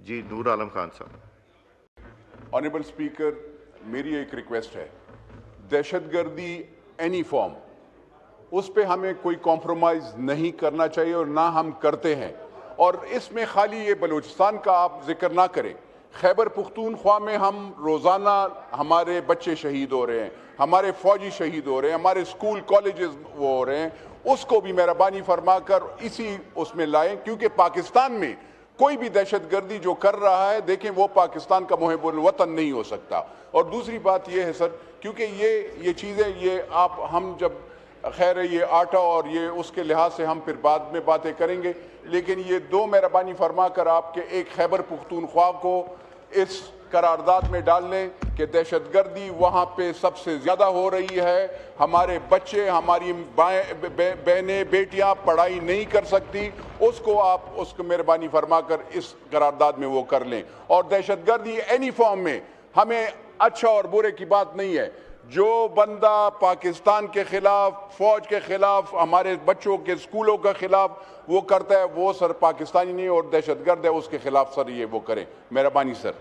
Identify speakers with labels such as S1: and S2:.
S1: जी नूर आलम खान साहब।
S2: Honourable speaker, मेरी एक रिक्वेस्ट है, दहशतगर्दी एनी फॉर्म, उस पे हमें कोई कॉम्प्रोमाइज नहीं करना चाहिए और ना हम करते हैं। और इसमें खाली ये बलूचिस्तान का आप जिक्र ना करें, खैबर पुख्तूनख्वा में हम रोज़ाना हमारे बच्चे शहीद हो रहे हैं, हमारे फौजी शहीद हो रहे हैं, हमारे स्कूल कॉलेजेस वो हो रहे हैं, उसको भी मेहरबानी फरमा कर इसी उसमें लाएं, क्योंकि पाकिस्तान में कोई भी दहशतगर्दी जो कर रहा है, देखें वो पाकिस्तान का मुहिब्बुल वतन नहीं हो सकता। और दूसरी बात ये है सर, क्योंकि ये चीज़ें ये हम जब खैर ये आटा और ये उसके लिहाज से हम फिर बाद में बातें करेंगे, लेकिन ये दो मेहरबानी फरमा कर आपके एक खैबर पुख्तूनख्वा को इस करारदाद में डाल लें कि दहशतगर्दी वहाँ पे सबसे ज़्यादा हो रही है, हमारे बच्चे, हमारी बहनें बेटियाँ पढ़ाई नहीं कर सकती, उसको आप उसको मेहरबानी फरमा कर इस करारदाद में वो कर लें। और दहशतगर्दी एनी फॉर्म में हमें अच्छा और बुरे की बात नहीं है, जो बंदा पाकिस्तान के खिलाफ, फौज के खिलाफ, हमारे बच्चों के स्कूलों के खिलाफ वो करता है, वो सर पाकिस्तानी नहीं और दहशतगर्द है, उसके खिलाफ सर ये वो करें। मेहरबानी सर।